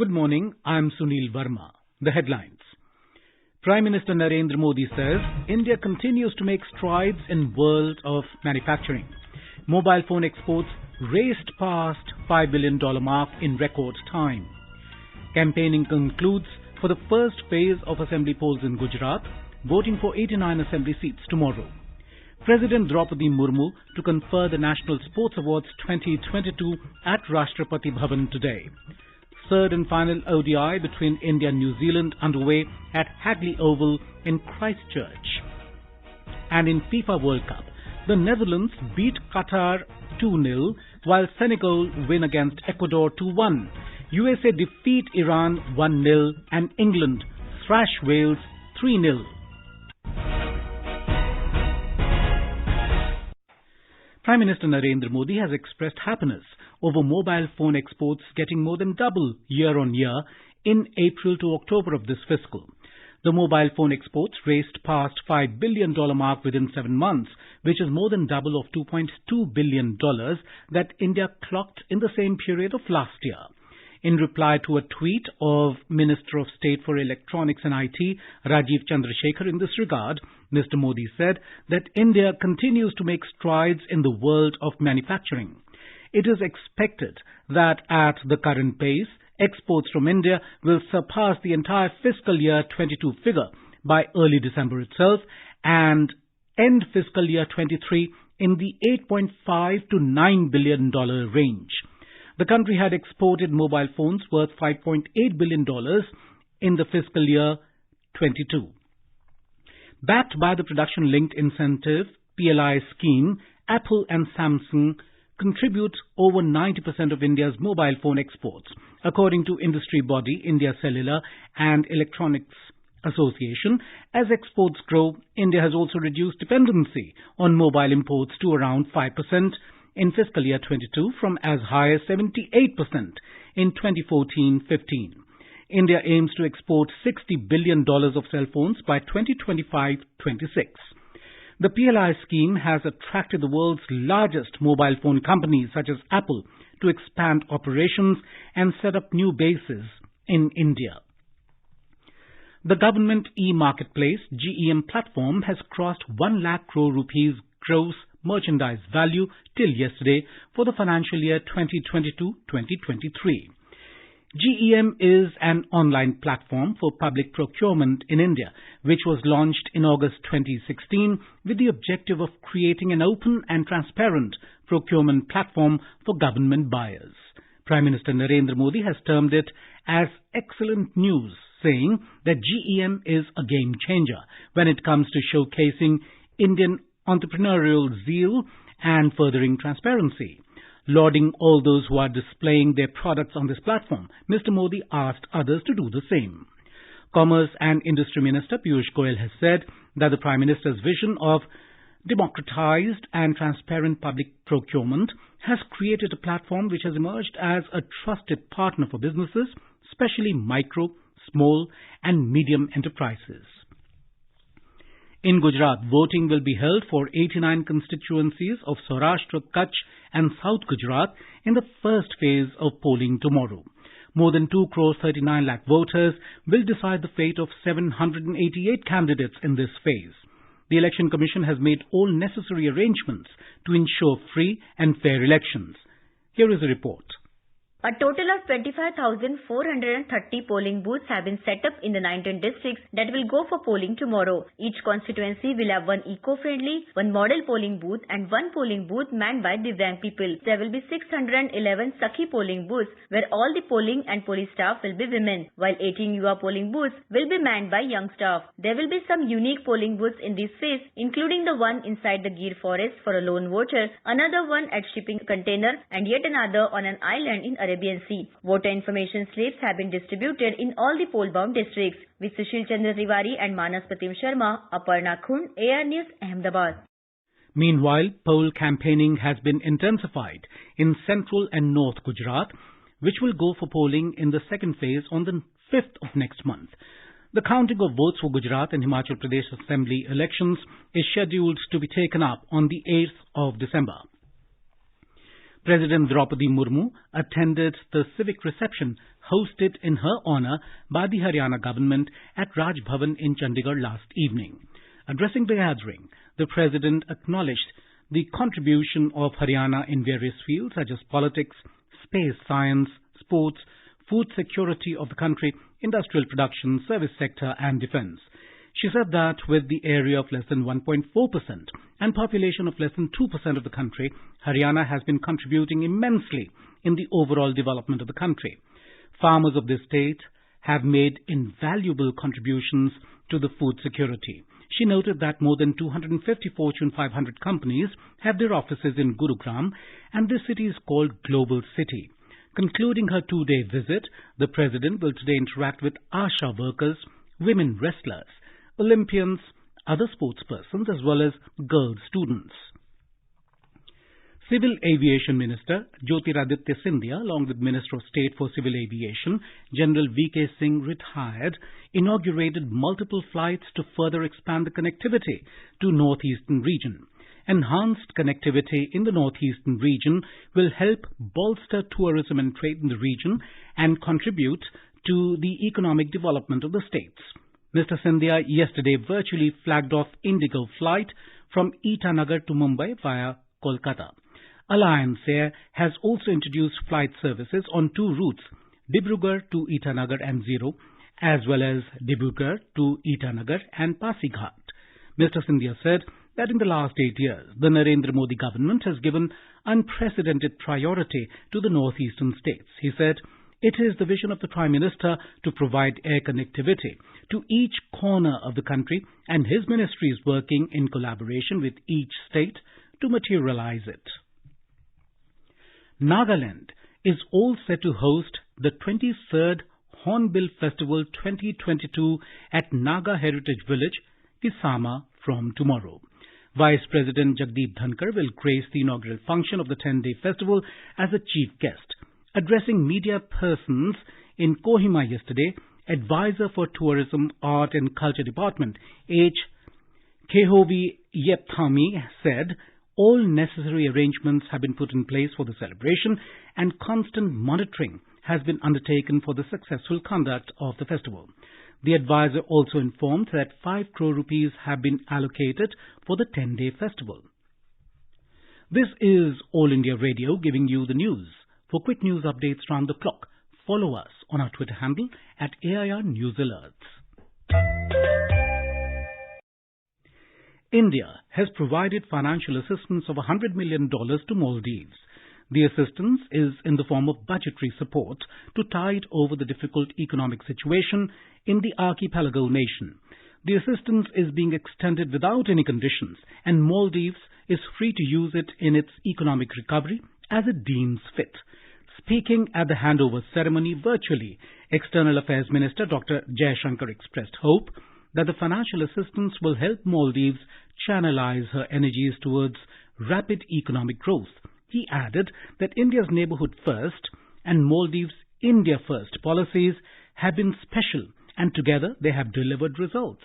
Good morning, I'm Sunil Verma. The headlines. Prime Minister Narendra Modi says India continues to make strides in world of manufacturing. Mobile phone exports raced past $5 billion mark in record time. Campaigning concludes for the first phase of assembly polls in Gujarat, voting for 89 assembly seats tomorrow. President Draupadi Murmu to confer the National Sports Awards 2022 at Rashtrapati Bhavan today. Third and final ODI between India and New Zealand underway at Hagley Oval in Christchurch. And in FIFA World Cup, the Netherlands beat Qatar 2-0 while Senegal win against Ecuador 2-1. USA defeat Iran 1-0 and England thrash Wales 3-0. Prime Minister Narendra Modi has expressed happiness over mobile phone exports getting more than double year-on-year in April to October of this fiscal. The mobile phone exports raced past $5 billion mark within 7 months, which is more than double of $2.2 billion that India clocked in the same period of last year. In reply to a tweet of Minister of State for Electronics and IT, Rajiv Chandrasekhar, in this regard, Mr. Modi said that India continues to make strides in the world of manufacturing. It is expected that at the current pace, exports from India will surpass the entire fiscal year 22 figure by early December itself and end fiscal year 23 in the $8.5 to $9 billion range. The country had exported mobile phones worth $5.8 billion in the fiscal year 22. Backed by the Production-Linked Incentive PLI scheme, Apple and Samsung contribute over 90% of India's mobile phone exports. According to industry body India Cellular and Electronics Association, as exports grow, India has also reduced dependency on mobile imports to around 5% in fiscal year 22 from as high as 78% in 2014-15. India aims to export $60 billion of cell phones by 2025-26. The PLI scheme has attracted the world's largest mobile phone companies such as Apple to expand operations and set up new bases in India. The government e-marketplace GEM platform has crossed 1 lakh crore rupees gross merchandise value till yesterday for the financial year 2022-2023. GEM is an online platform for public procurement in India, which was launched in August 2016 with the objective of creating an open and transparent procurement platform for government buyers. Prime Minister Narendra Modi has termed it as excellent news, saying that GEM is a game changer when it comes to showcasing Indian entrepreneurial zeal and furthering transparency. Lauding all those who are displaying their products on this platform, Mr. Modi asked others to do the same. Commerce and Industry Minister Piyush Goyal has said that the Prime Minister's vision of democratized and transparent public procurement has created a platform which has emerged as a trusted partner for businesses, especially micro, small and medium enterprises. In Gujarat, voting will be held for 89 constituencies of Saurashtra, Kutch and South Gujarat in the first phase of polling tomorrow. More than 2 crore 39 lakh voters will decide the fate of 788 candidates in this phase. The Election Commission has made all necessary arrangements to ensure free and fair elections. Here is a report. A total of 25,430 polling booths have been set up in the 19 districts that will go for polling tomorrow. Each constituency will have 1 eco-friendly, 1 model polling booth and 1 polling booth manned by Divyang people. There will be 611 Sakhi polling booths where all the polling and police staff will be women, while 18 Yuva polling booths will be manned by young staff. There will be some unique polling booths in this phase, including the one inside the Gir forest for a lone voter, another one at shipping container and yet another on an island in Arabian Sea. Voter information slips have been distributed in all the poll-bound districts. With Sushil Chandra Tiwari and Manas Pratim Sharma, Aparna Khund, AR News, Ahmedabad. Meanwhile, poll campaigning has been intensified in central and north Gujarat, which will go for polling in the second phase on the 5th of next month. The counting of votes for Gujarat and Himachal Pradesh Assembly elections is scheduled to be taken up on the 8th of December. President Draupadi Murmu attended the civic reception hosted in her honour by the Haryana government at Raj Bhavan in Chandigarh last evening. Addressing the gathering, the President acknowledged the contribution of Haryana in various fields such as politics, space science, sports, food security of the country, industrial production, service sector and defence. She said that with the area of less than 1.4% and population of less than 2% of the country, Haryana has been contributing immensely in the overall development of the country. Farmers of this state have made invaluable contributions to the food security. She noted that more than 250 Fortune 500 companies have their offices in Gurugram, and this city is called Global City. Concluding her two-day visit, the President will today interact with ASHA workers, women wrestlers, Olympians, other sportspersons as well as girl students. Civil Aviation Minister Jyotiraditya Scindia, along with Minister of State for Civil Aviation, General V.K. Singh, retired, inaugurated multiple flights to further expand the connectivity to Northeastern region. Enhanced connectivity in the Northeastern region will help bolster tourism and trade in the region and contribute to the economic development of the states. Mr. Scindia yesterday virtually flagged off Indigo flight from Itanagar to Mumbai via Kolkata. Alliance Air has also introduced flight services on two routes, Dibrugarh to Itanagar and Zero, as well as Dibrugarh to Itanagar and Pasighat. Mr. Scindia said that in the last 8 years, the Narendra Modi government has given unprecedented priority to the northeastern states. He said, it is the vision of the Prime Minister to provide air connectivity to each corner of the country, and his ministry is working in collaboration with each state to materialize it. Nagaland is all set to host the 23rd Hornbill Festival 2022 at Naga Heritage Village, Kisama, from tomorrow. Vice President Jagdeep Dhankar will grace the inaugural function of the 10-day festival as a chief guest. Addressing media persons in Kohima yesterday, Advisor for Tourism, Art and Culture Department, H. Kehovi Yepthami, said all necessary arrangements have been put in place for the celebration and constant monitoring has been undertaken for the successful conduct of the festival. The advisor also informed that 5 crore rupees have been allocated for the 10-day festival. This is All India Radio giving you the news. For quick news updates round the clock, follow us on our Twitter handle at AIR News Alerts. India has provided financial assistance of $100 million to Maldives. The assistance is in the form of budgetary support to tide over the difficult economic situation in the archipelago nation. The assistance is being extended without any conditions, and Maldives is free to use it in its economic recovery as it deems fit. Speaking at the handover ceremony virtually, External Affairs Minister Dr. Jaishankar expressed hope that the financial assistance will help Maldives channelize her energies towards rapid economic growth. He added that India's Neighbourhood First and Maldives' India First policies have been special, and together they have delivered results.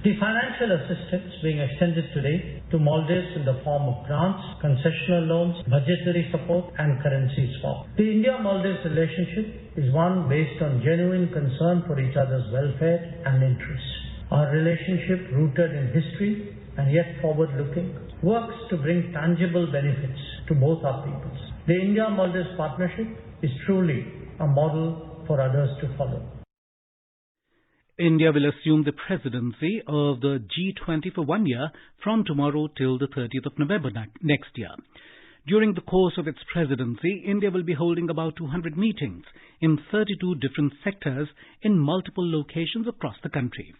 The financial assistance being extended today to Maldives in the form of grants, concessional loans, budgetary support and currency swap. The India-Maldives relationship is one based on genuine concern for each other's welfare and interests. Our relationship, rooted in history and yet forward-looking, works to bring tangible benefits to both our peoples. The India-Maldives partnership is truly a model for others to follow. India will assume the presidency of the G20 for 1 year from tomorrow till the 30th of November next year. During the course of its presidency, India will be holding about 200 meetings in 32 different sectors in multiple locations across the country.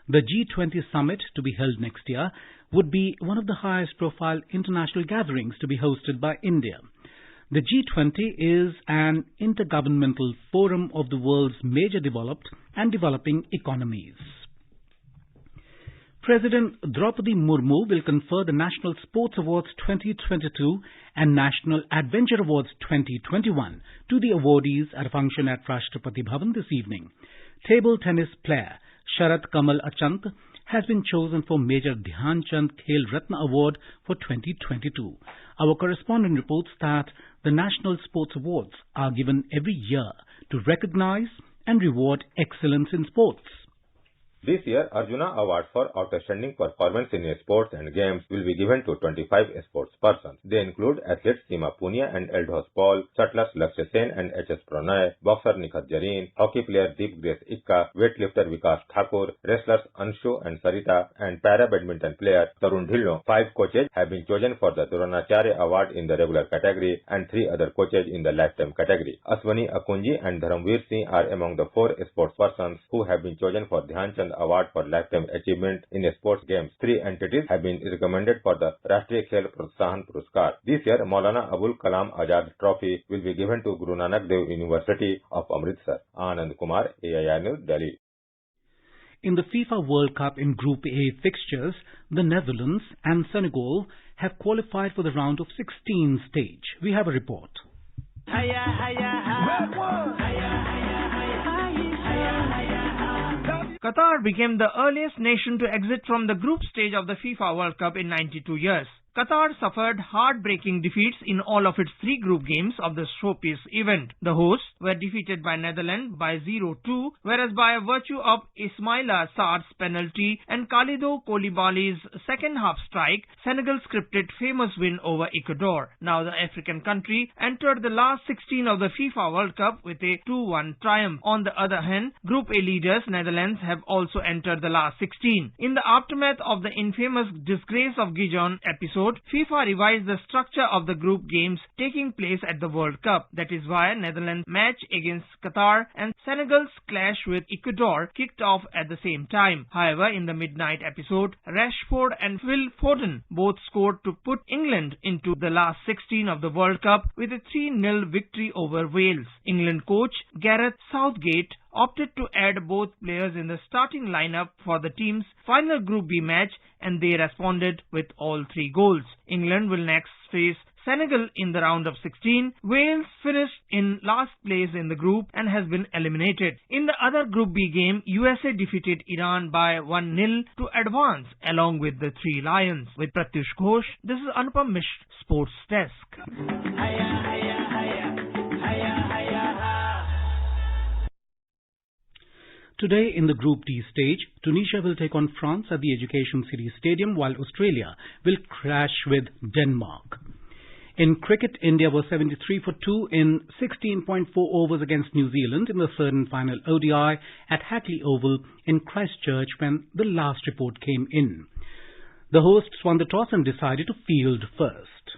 The G20 summit to be held next year would be one of the highest profile international gatherings to be hosted by India. The G20 is an intergovernmental forum of the world's major developed and developing economies. President Draupadi Murmu will confer the National Sports Awards 2022 and National Adventure Awards 2021 to the awardees at a function at Rashtrapati Bhavan this evening. Table tennis player Sharat Kamal Achant has been chosen for Major Dhyan Chand Khel Ratna Award for 2022. Our correspondent reports that the National Sports Awards are given every year to recognize and reward excellence in sports. This year, Arjuna Award for Outstanding Performance in Sports and Games will be given to 25 sports persons. They include athletes Seema Punia and Eldhos Paul, shuttlers Lakshya Sen and H.S. Pranay, boxer Nikhat Jareen, hockey player Deep Grace Ikka, weightlifter Vikas Thakur, wrestlers Anshu and Sarita, and para-badminton player Tarun Dhillon. 5 coaches have been chosen for the Dronacharya Award in the regular category and 3 other coaches in the lifetime category. Aswani Akunji and Dharamveer Singh are among the 4 sports persons who have been chosen for Dhyan Chand Award for Lifetime Achievement in Sports Games. 3 entities have been recommended for the Rashtriya Khel Protsahan Puruskar. This year, Maulana Abul Kalam Azad Trophy will be given to Guru Nanak Dev University of Amritsar. Anand Kumar, AIR News, Delhi. In the FIFA World Cup in Group A fixtures, the Netherlands and Senegal have qualified for the round of 16 stage. We have a report. Qatar became the earliest nation to exit from the group stage of the FIFA World Cup in 92 years. Qatar suffered heartbreaking defeats in all of its 3 group games of the showpiece event. The hosts were defeated by Netherlands by 0-2, whereas by a virtue of Ismaila Sarr's penalty and Khalido Koulibaly's second half strike, Senegal scripted famous win over Ecuador. Now the African country entered the last 16 of the FIFA World Cup with a 2-1 triumph. On the other hand, Group A leaders Netherlands have also entered the last 16. In the aftermath of the infamous Disgrace of Gijón episode, FIFA revised the structure of the group games taking place at the World Cup. That is why Netherlands' match against Qatar and Senegal's clash with Ecuador kicked off at the same time. However, in the midnight episode, Rashford and Phil Foden both scored to put England into the last 16 of the World Cup with a 3-0 victory over Wales. England coach Gareth Southgate opted to add both players in the starting lineup for the team's final Group B match, and they responded with all 3 goals. England will next face Senegal in the round of 16. Wales finished in last place in the group and has been eliminated. In the other Group B game, USA defeated Iran by 1-0 to advance along with the 3 Lions. With Pratyush Ghosh, this is Anupam Mishra, Sports Desk. Today in the Group D stage, Tunisia will take on France at the Education City Stadium, while Australia will clash with Denmark. In cricket, India was 73 for 2 in 16.4 overs against New Zealand in the third and final ODI at Hagley Oval in Christchurch when the last report came in. The hosts won the toss and decided to field first.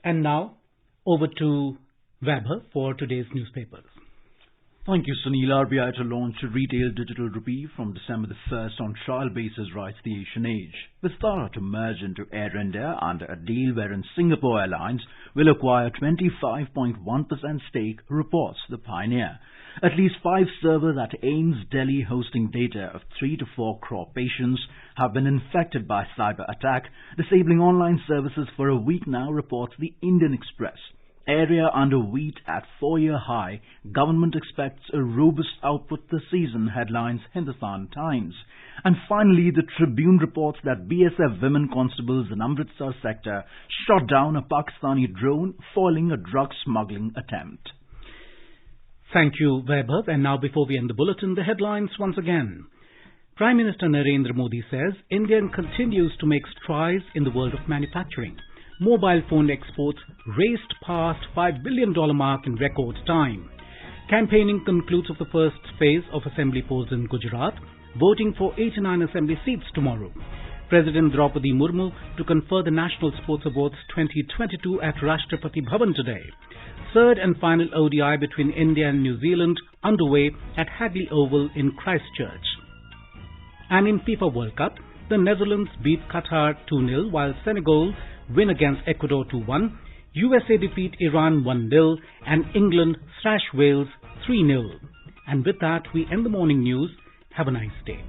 And now, over to Weber for today's newspapers. Thank you, Sunil. RBI to launch retail digital rupee from December the 1st on trial basis, writes the Asian Age. Vistara to merge into Air India under a deal wherein Singapore Airlines will acquire 25.1% stake, reports the Pioneer. At least 5 servers at AIIMS Delhi hosting data of 3 to 4 crore patients have been infected by cyber attack, disabling online services for a week now, reports the Indian Express. Area under wheat at 4-year high. Government expects a robust output this season, headlines Hindustan Times. And finally, the Tribune reports that BSF women constables in Amritsar sector shot down a Pakistani drone, foiling a drug smuggling attempt. Thank you, Vaibhav. And now, before we end the bulletin, the headlines once again. Prime Minister Narendra Modi says India continues to make strides in the world of manufacturing. Mobile phone exports raced past $5 billion mark in record time. Campaigning concludes of the first phase of assembly polls in Gujarat. Voting for 89 assembly seats tomorrow. President Draupadi Murmu to confer the National Sports Awards 2022 at Rashtrapati Bhavan today. Third and final ODI between India and New Zealand underway at Hagley Oval in Christchurch. And in FIFA World Cup, the Netherlands beat Qatar 2-0 while Senegal win against Ecuador 2-1, USA defeat Iran 1-0 and England thrash Wales 3-0. And with that, we end the morning news. Have a nice day.